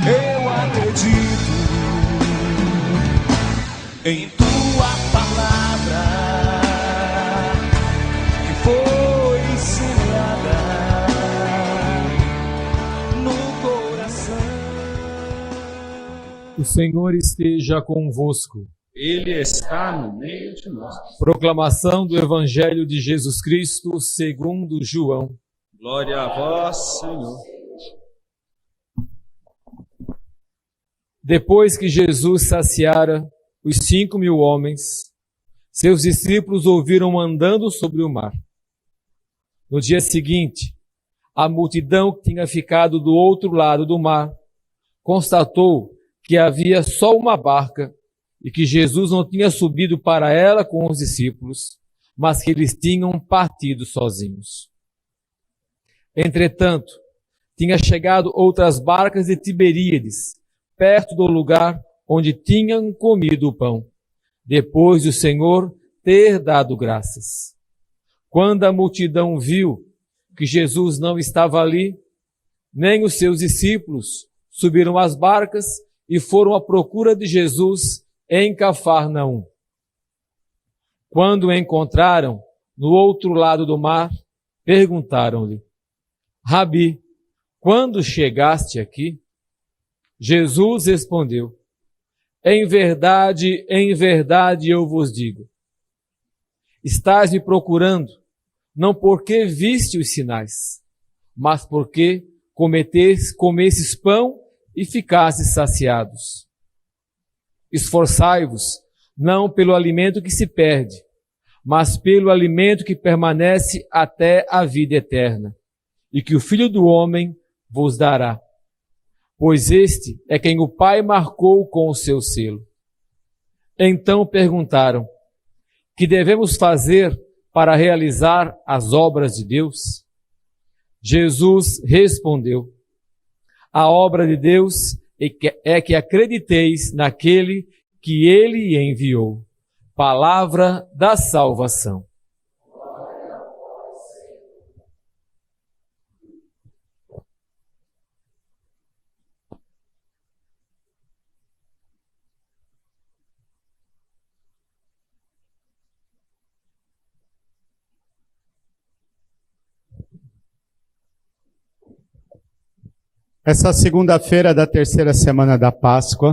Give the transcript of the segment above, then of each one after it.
Eu acredito em tua palavra que foi semeada no coração. O Senhor esteja convosco. Ele está no meio de nós. Proclamação do Evangelho de Jesus Cristo segundo João. Glória a vós, Senhor. Depois que Jesus saciara os 5.000 homens, seus discípulos ouviram andando sobre o mar. No dia seguinte, a multidão que tinha ficado do outro lado do mar constatou que havia só uma barca e que Jesus não tinha subido para ela com os discípulos, mas que eles tinham partido sozinhos. Entretanto, tinha chegado outras barcas de Tiberíades, perto do lugar onde tinham comido o pão, depois do Senhor ter dado graças. Quando a multidão viu que Jesus não estava ali, nem os seus discípulos, subiram às barcas e foram à procura de Jesus em Cafarnaum. Quando o encontraram no outro lado do mar, perguntaram-lhe: Rabi, quando chegaste aqui? Jesus respondeu: em verdade eu vos digo, estás me procurando, não porque viste os sinais, mas porque comesses pão e ficastes saciados. Esforçai-vos, não pelo alimento que se perde, mas pelo alimento que permanece até a vida eterna, e que o Filho do Homem vos dará. Pois este é quem o Pai marcou com o seu selo. Então perguntaram: que devemos fazer para realizar as obras de Deus? Jesus respondeu: a obra de Deus é que acrediteis naquele que ele enviou. Palavra da salvação. Essa segunda-feira da terceira semana da Páscoa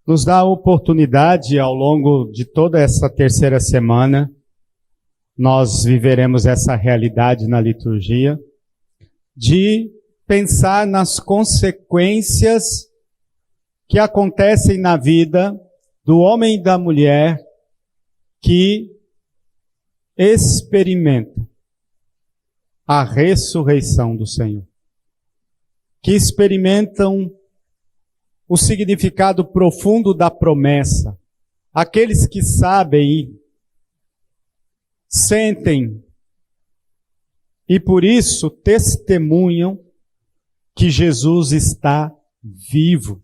nos dá a oportunidade, ao longo de toda essa terceira semana, nós viveremos essa realidade na liturgia, de pensar nas consequências que acontecem na vida do homem e da mulher que experimentam a ressurreição do Senhor, que experimentam o significado profundo da promessa. Aqueles que sabem e sentem e por isso testemunham que Jesus está vivo.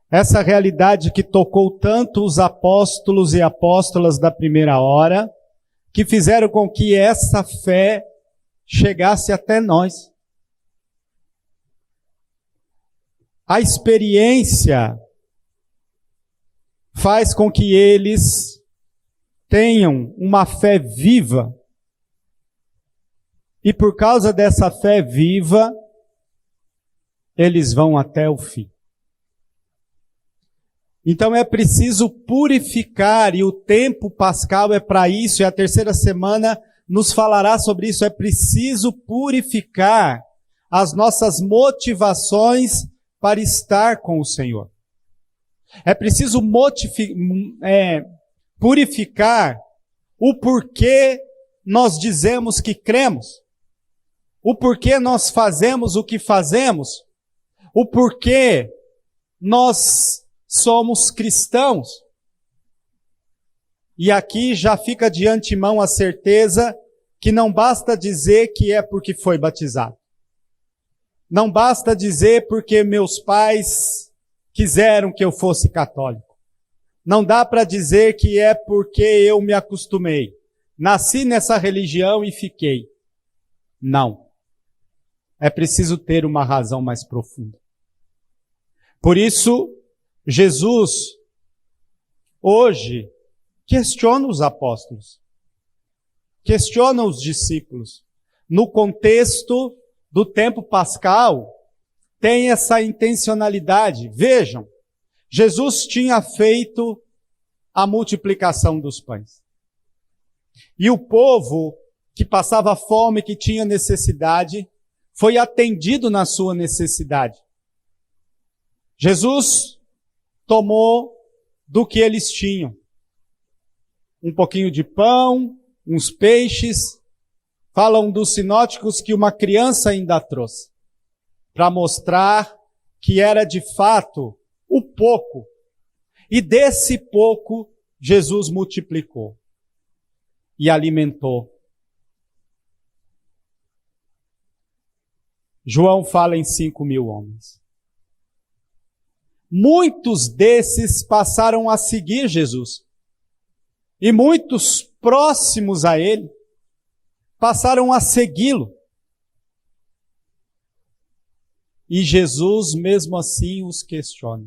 Essa realidade que tocou tanto os apóstolos e apóstolas da primeira hora, que fizeram com que essa fé chegasse até nós. A experiência faz com que eles tenham uma fé viva. E por causa dessa fé viva, eles vão até o fim. Então é preciso purificar, e o tempo pascal é para isso, e a terceira semana nos falará sobre isso. É preciso purificar as nossas motivações para estar com o Senhor. É preciso purificar o porquê nós dizemos que cremos, o porquê nós fazemos o que fazemos, o porquê nós somos cristãos. E aqui já fica de antemão a certeza que não basta dizer que é porque foi batizado. Não basta dizer porque meus pais quiseram que eu fosse católico. Não dá para dizer que é porque eu me acostumei. Nasci nessa religião e fiquei. Não. é preciso ter uma razão mais profunda. Por isso, Jesus, hoje, questiona os apóstolos, questiona os discípulos. No contexto do tempo pascal, tem essa intencionalidade. Vejam, Jesus tinha feito a multiplicação dos pães. E o povo que passava fome, que tinha necessidade, foi atendido na sua necessidade. Jesus tomou do que eles tinham. Um pouquinho de pão, uns peixes. Falam dos sinóticos que uma criança ainda trouxe, para mostrar que era de fato o pouco. E desse pouco, Jesus multiplicou e alimentou. João fala em 5.000 homens. Muitos desses passaram a seguir Jesus. E muitos próximos a ele passaram a segui-lo. E Jesus, mesmo assim, os questiona.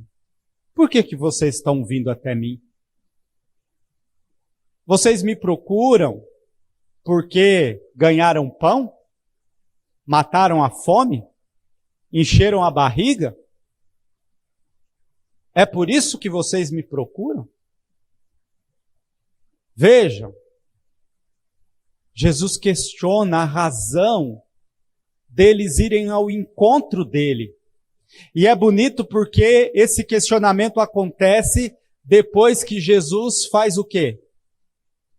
Por que vocês estão vindo até mim? Vocês me procuram porque ganharam pão? Mataram a fome? Encheram a barriga? É por isso que vocês me procuram? Vejam, Jesus questiona a razão deles irem ao encontro dele. E é bonito porque esse questionamento acontece depois que Jesus faz o quê?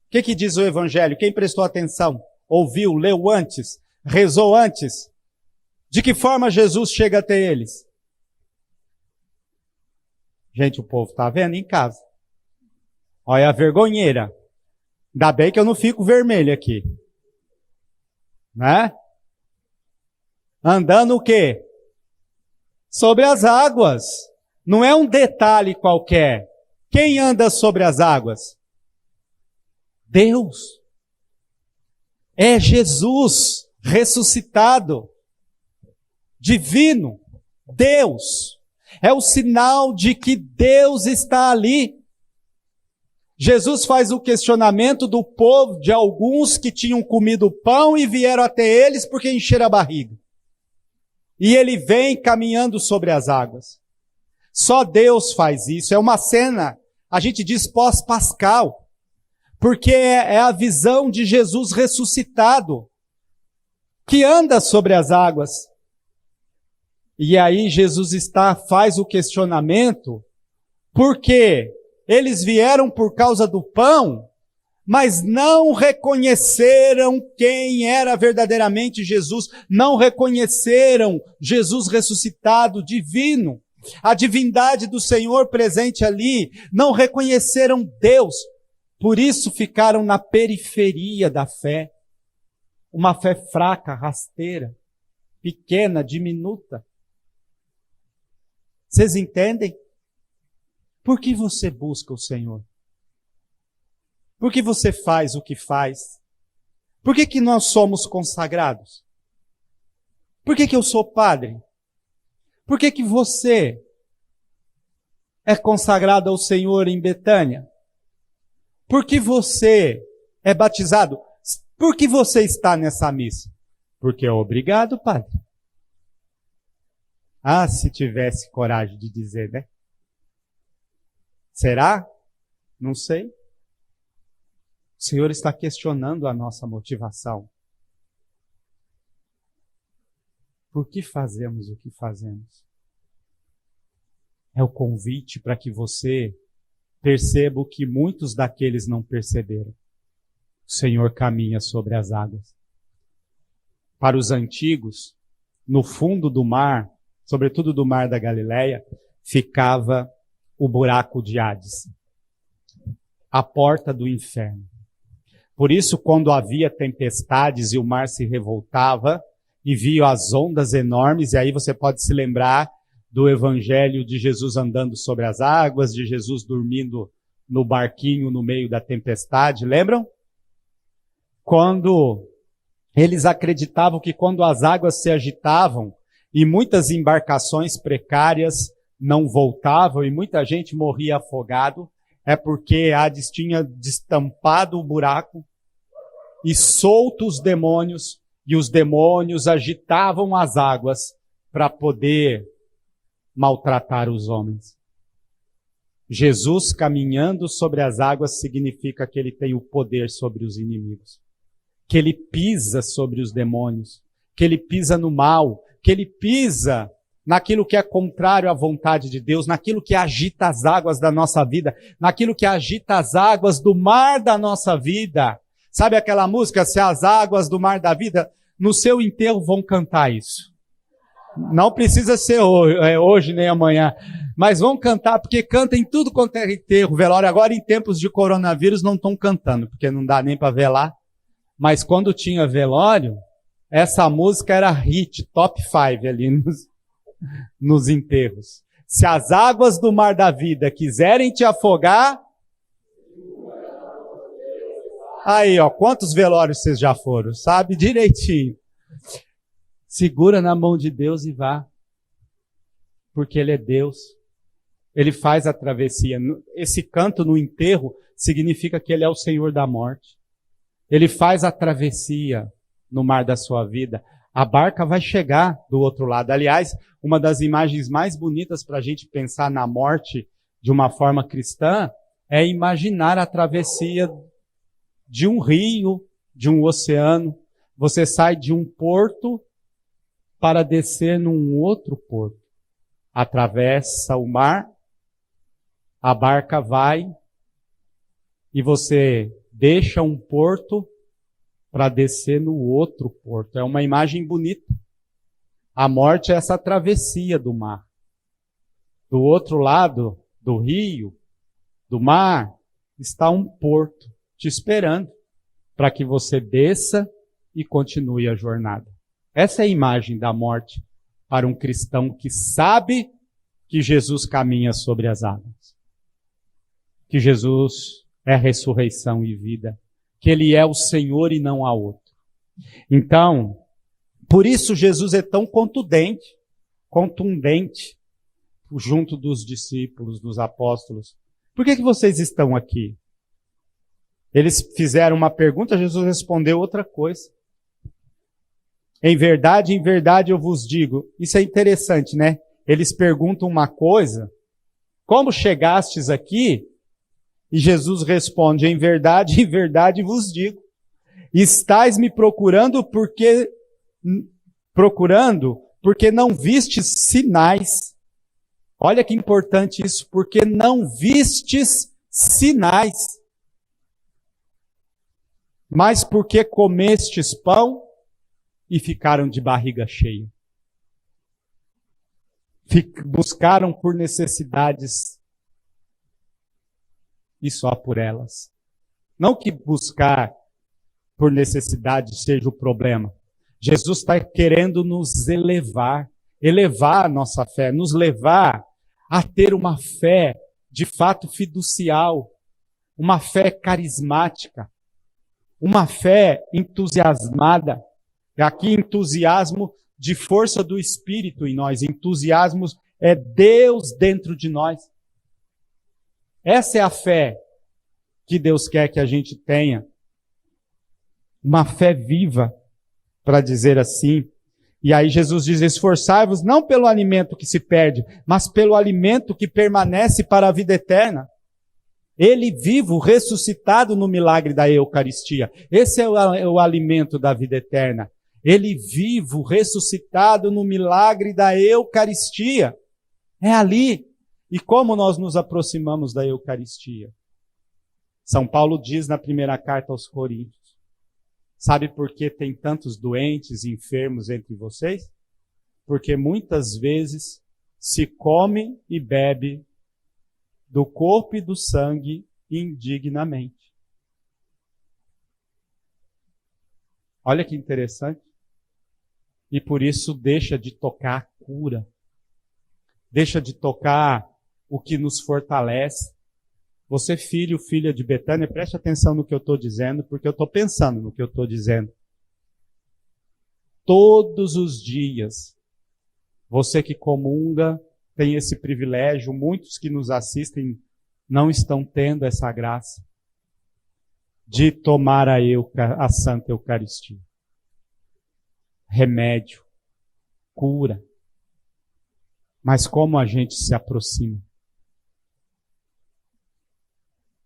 O que diz o Evangelho? Quem prestou atenção? Ouviu, leu antes, rezou antes? De que forma Jesus chega até eles? Gente, o povo está vendo em casa. Olha a vergonheira. Ainda bem que eu não fico vermelho aqui. Né? Andando o quê? Sobre as águas. Não é um detalhe qualquer. Quem anda sobre as águas? Deus. É Jesus ressuscitado. Divino. Deus. É o sinal de que Deus está ali. Jesus faz o questionamento do povo, de alguns que tinham comido pão e vieram até eles porque encheram a barriga. E ele vem caminhando sobre as águas. Só Deus faz isso. É uma cena, a gente diz pós-pascal, porque é a visão de Jesus ressuscitado, que anda sobre as águas. E aí Jesus faz o questionamento, porque eles vieram por causa do pão, mas não reconheceram quem era verdadeiramente Jesus, não reconheceram Jesus ressuscitado, divino, a divindade do Senhor presente ali, não reconheceram Deus, por isso ficaram na periferia da fé, uma fé fraca, rasteira, pequena, diminuta. Vocês entendem? Por que você busca o Senhor? Por que você faz o que faz? Por que nós somos consagrados? Por que eu sou padre? Por que você é consagrado ao Senhor em Betânia? Por que você é batizado? Por que você está nessa missa? Porque é obrigado, padre. Ah, se tivesse coragem de dizer, né? Será? Não sei. O Senhor está questionando a nossa motivação. Por que fazemos o que fazemos? É o convite para que você perceba o que muitos daqueles não perceberam. O Senhor caminha sobre as águas. Para os antigos, no fundo do mar, sobretudo do mar da Galileia, ficava o buraco de Hades, a porta do inferno. Por isso, quando havia tempestades e o mar se revoltava e via as ondas enormes, e aí você pode se lembrar do evangelho de Jesus andando sobre as águas, de Jesus dormindo no barquinho no meio da tempestade, lembram? Quando Eles acreditavam que quando as águas se agitavam e muitas embarcações precárias não voltavam e muita gente morria afogado, é porque Hades tinha destampado o buraco e solto os demônios, e os demônios agitavam as águas para poder maltratar os homens. Jesus caminhando sobre as águas significa que ele tem o poder sobre os inimigos, que ele pisa sobre os demônios, que ele pisa no mal, que ele pisa naquilo que é contrário à vontade de Deus, naquilo que agita as águas da nossa vida, naquilo que agita as águas do mar da nossa vida. Sabe aquela música, se as águas do mar da vida, no seu enterro vão cantar isso. Não precisa ser hoje nem amanhã, mas vão cantar, porque canta em tudo quanto é enterro, velório. Agora em tempos de coronavírus não estão cantando, porque não dá nem para velar. Mas quando tinha velório, essa música era hit, top 5 ali nos enterros. Se as águas do mar da vida quiserem te afogar, aí, ó, quantos velórios vocês já foram? Sabe direitinho. Segura na mão de Deus e vá. Porque Ele é Deus. Ele faz a travessia. Esse canto no enterro significa que Ele é o Senhor da morte. Ele faz a travessia no mar da sua vida. A barca vai chegar do outro lado. Aliás, uma das imagens mais bonitas para a gente pensar na morte de uma forma cristã é imaginar a travessia de um rio, de um oceano. Você sai de um porto para descer num outro porto. Atravessa o mar, a barca vai e você deixa um porto para descer no outro porto. É uma imagem bonita. A morte é essa travessia do mar. Do outro lado do rio, do mar, está um porto te esperando para que você desça e continue a jornada. Essa é a imagem da morte para um cristão que sabe que Jesus caminha sobre as águas. Que Jesus é ressurreição e vida. Que Ele é o Senhor e não há outro. Então, por isso Jesus é tão contundente junto dos discípulos, dos apóstolos. Por que vocês estão aqui? Eles fizeram uma pergunta, Jesus respondeu outra coisa. Em verdade eu vos digo. Isso é interessante, né? Eles perguntam uma coisa, como chegastes aqui? E Jesus responde, em verdade vos digo. Estais me procurando porque não vistes sinais. Olha que importante isso, porque não vistes sinais. Mas porque comestes pão e ficaram de barriga cheia. Buscaram por necessidades e só por elas. Não que buscar por necessidade seja o problema. Jesus está querendo nos elevar a nossa fé, nos levar a ter uma fé de fato fiducial, uma fé carismática, uma fé entusiasmada. Aqui, entusiasmo de força do Espírito em nós. Entusiasmo é Deus dentro de nós. Essa é a fé que Deus quer que a gente tenha. Uma fé viva, para dizer assim. E aí Jesus diz, esforçai-vos não pelo alimento que se perde, mas pelo alimento que permanece para a vida eterna. Ele vivo, ressuscitado no milagre da Eucaristia. Esse é o alimento da vida eterna. Ele vivo, ressuscitado no milagre da Eucaristia. É ali. E como nós nos aproximamos da Eucaristia? São Paulo diz na primeira carta aos Coríntios. Sabe por que tem tantos doentes e enfermos entre vocês? Porque muitas vezes se come e bebe do corpo e do sangue indignamente. Olha que interessante. E por isso deixa de tocar a cura. Deixa de tocar o que nos fortalece. Você, filho, filha de Betânia, preste atenção no que eu estou dizendo, porque eu estou pensando no que eu estou dizendo. todos os dias. Você que comunga tem esse privilégio, muitos que nos assistem não estão tendo essa graça de tomar a Santa Eucaristia. Remédio, cura. Mas como a gente se aproxima?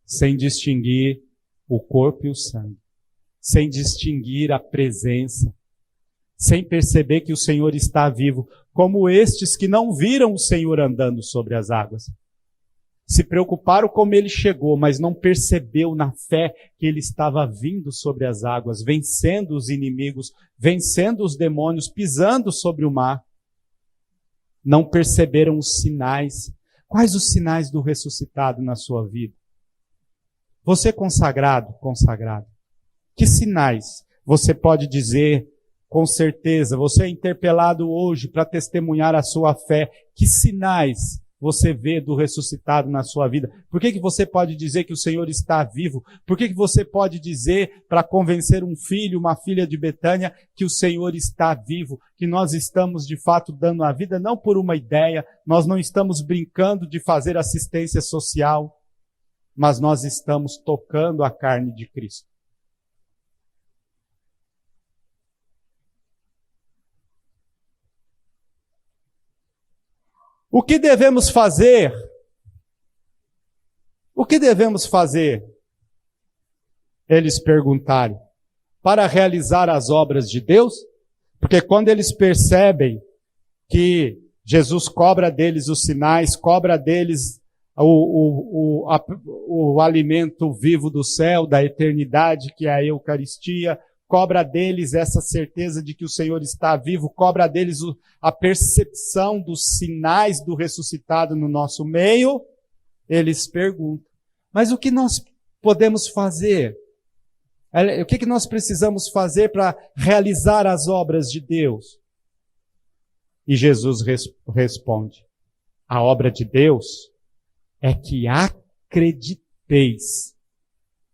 Sem distinguir o corpo e o sangue, sem distinguir a presença, sem perceber que o Senhor está vivo, como estes que não viram o Senhor andando sobre as águas. Se preocuparam como ele chegou, mas não percebeu na fé que ele estava vindo sobre as águas, vencendo os inimigos, vencendo os demônios, pisando sobre o mar. Não perceberam os sinais. Quais os sinais do ressuscitado na sua vida? Você consagrado, que sinais você pode dizer com certeza? Você é interpelado hoje para testemunhar a sua fé. Que sinais você vê do ressuscitado na sua vida? Por que você pode dizer que o Senhor está vivo? Por que você pode dizer para convencer um filho, uma filha de Betânia, que o Senhor está vivo? Que nós estamos de fato dando a vida não por uma ideia, nós não estamos brincando de fazer assistência social, mas nós estamos tocando a carne de Cristo. O que devemos fazer? O que devemos fazer? Eles perguntaram. Para realizar as obras de Deus? Porque quando eles percebem que Jesus cobra deles os sinais, cobra deles o alimento vivo do céu, da eternidade, que é a Eucaristia, cobra deles essa certeza de que o Senhor está vivo, cobra deles a percepção dos sinais do ressuscitado no nosso meio. Eles perguntam, mas o que nós podemos fazer? O que nós precisamos fazer para realizar as obras de Deus? E Jesus responde, a obra de Deus é que acrediteis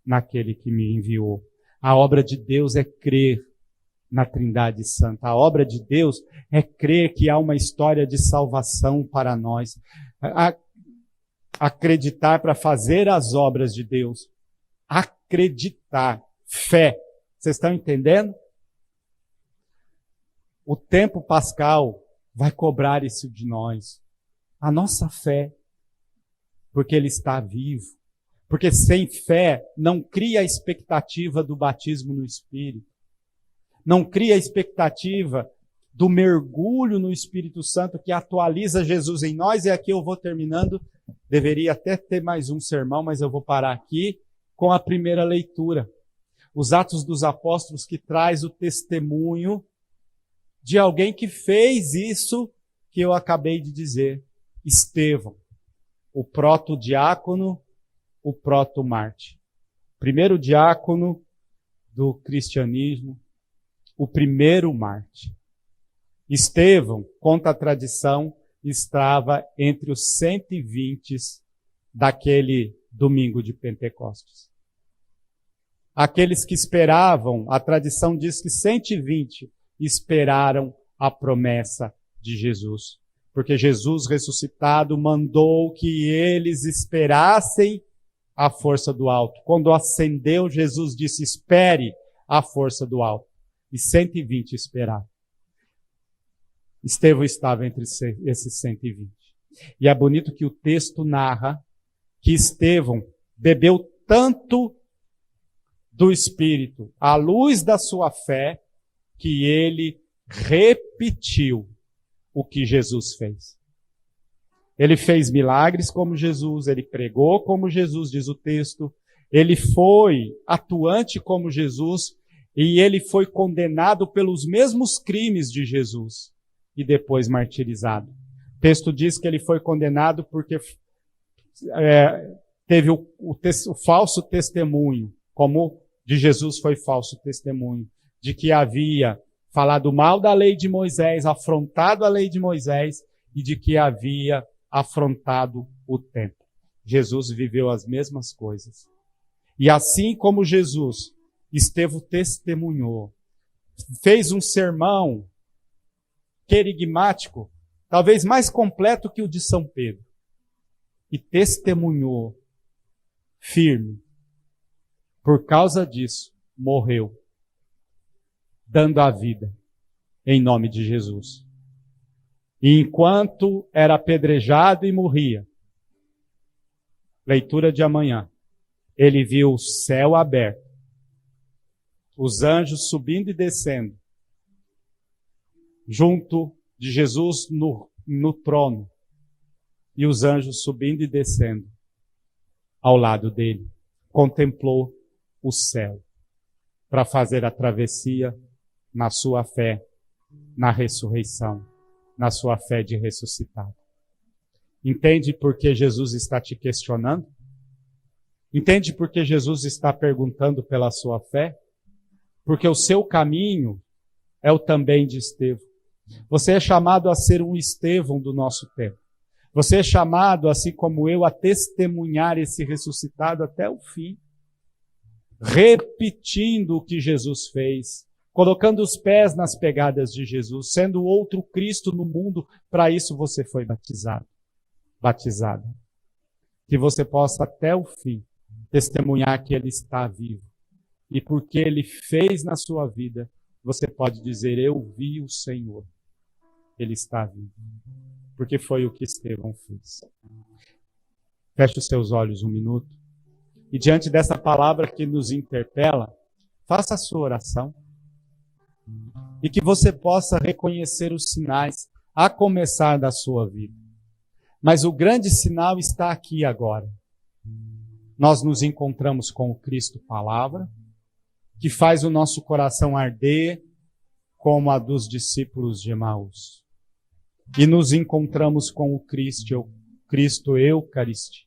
naquele que me enviou. A obra de Deus é crer na Trindade Santa. A obra de Deus é crer que há uma história de salvação para nós. Acreditar para fazer as obras de Deus. Acreditar. Fé. Vocês estão entendendo? O tempo pascal vai cobrar isso de nós. A nossa fé. Porque Ele está vivo. Porque sem fé não cria a expectativa do batismo no Espírito. Não cria a expectativa do mergulho no Espírito Santo que atualiza Jesus em nós. E aqui eu vou terminando. Deveria até ter mais um sermão, mas eu vou parar aqui com a primeira leitura. Os Atos dos Apóstolos, que traz o testemunho de alguém que fez isso que eu acabei de dizer. Estevão, o protodiácono, o proto-mártir. Primeiro diácono do cristianismo, o primeiro mártir. Estevão, conta a tradição, estava entre os 120 daquele domingo de Pentecostes. Aqueles que esperavam, a tradição diz que 120 esperaram a promessa de Jesus. Porque Jesus ressuscitado mandou que eles esperassem a força do alto. Quando ascendeu, Jesus disse, espere a força do alto. E 120 esperaram. Estevão estava entre esses 120. E é bonito que o texto narra que Estevão bebeu tanto do Espírito, à luz da sua fé, que ele repetiu o que Jesus fez. Ele fez milagres como Jesus, ele pregou como Jesus, diz o texto, ele foi atuante como Jesus e ele foi condenado pelos mesmos crimes de Jesus e depois martirizado. O texto diz que ele foi condenado porque teve o falso testemunho, como de Jesus foi falso testemunho, de que havia falado mal da lei de Moisés, afrontado a lei de Moisés e de que havia afrontado o templo. Jesus viveu as mesmas coisas. E assim como Jesus, Estevão testemunhou fez um sermão querigmático, talvez mais completo que o de São Pedro, e testemunhou firme. Por causa disso, morreu, dando a vida em nome de Jesus. E enquanto era apedrejado e morria, leitura de amanhã, ele viu o céu aberto, os anjos subindo e descendo, junto de Jesus no trono, e os anjos subindo e descendo ao lado dele. Contemplou o céu para fazer a travessia na sua fé, na ressurreição, na sua fé de ressuscitado. Entende por que Jesus está te questionando? Entende por que Jesus está perguntando pela sua fé? Porque o seu caminho é o também de Estevão. Você é chamado a ser um Estevão do nosso tempo. Você é chamado, assim como eu, a testemunhar esse ressuscitado até o fim. Repetindo o que Jesus fez, colocando os pés nas pegadas de Jesus, sendo outro Cristo no mundo. Para isso você foi batizado. Que você possa até o fim testemunhar que Ele está vivo. E porque Ele fez na sua vida, você pode dizer, eu vi o Senhor. Ele está vivo. Porque foi o que Estevão fez. Feche os seus olhos um minuto. E diante dessa palavra que nos interpela, faça a sua oração. E que você possa reconhecer os sinais a começar da sua vida. Mas o grande sinal está aqui agora. Nós nos encontramos com o Cristo Palavra, que faz o nosso coração arder como a dos discípulos de Emaús. E nos encontramos com o Cristo Eucaristia.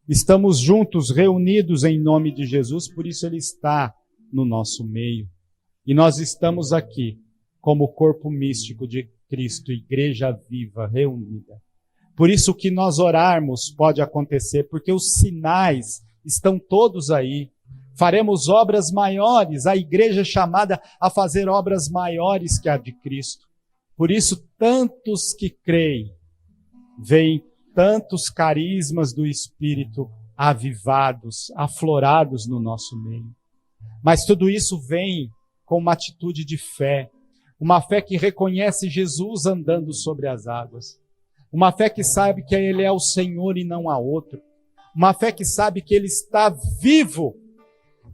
Estamos juntos, reunidos em nome de Jesus, por isso Ele está no nosso meio. E nós estamos aqui como corpo místico de Cristo, igreja viva, reunida. Por isso que nós orarmos pode acontecer, porque os sinais estão todos aí. Faremos obras maiores, a igreja é chamada a fazer obras maiores que a de Cristo. Por isso, tantos que creem, veem tantos carismas do Espírito avivados, aflorados no nosso meio. Mas tudo isso vem com uma atitude de fé, uma fé que reconhece Jesus andando sobre as águas, uma fé que sabe que Ele é o Senhor e não há outro, uma fé que sabe que Ele está vivo,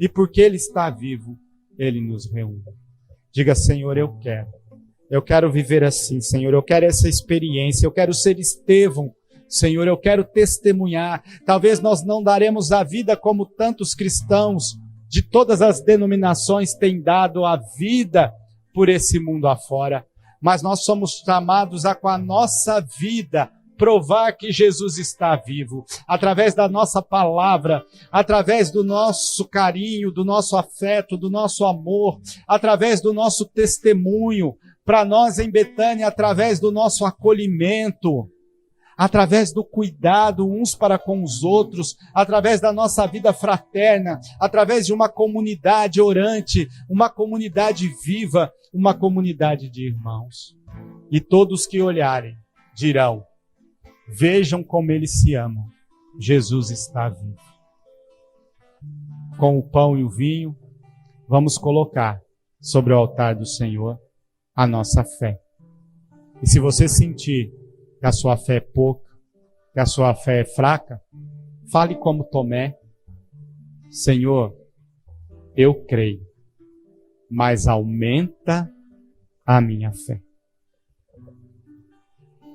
e porque Ele está vivo, Ele nos reúne. Diga, Senhor, eu quero viver assim, Senhor, eu quero essa experiência, eu quero ser Estevão, Senhor, eu quero testemunhar. Talvez nós não daremos a vida como tantos cristãos de todas as denominações têm dado a vida por esse mundo afora, mas nós somos chamados a, com a nossa vida, provar que Jesus está vivo, através da nossa palavra, através do nosso carinho, do nosso afeto, do nosso amor, através do nosso testemunho, para nós em Betânia, através do nosso acolhimento, através do cuidado uns para com os outros, através da nossa vida fraterna, através de uma comunidade orante, uma comunidade viva, uma comunidade de irmãos. E todos que olharem dirão, vejam como eles se amam, Jesus está vivo. Com o pão e o vinho, vamos colocar sobre o altar do Senhor a nossa fé. E se você sentir que a sua fé é pouca, que a sua fé é fraca, fale como Tomé, Senhor, eu creio, mas aumenta a minha fé.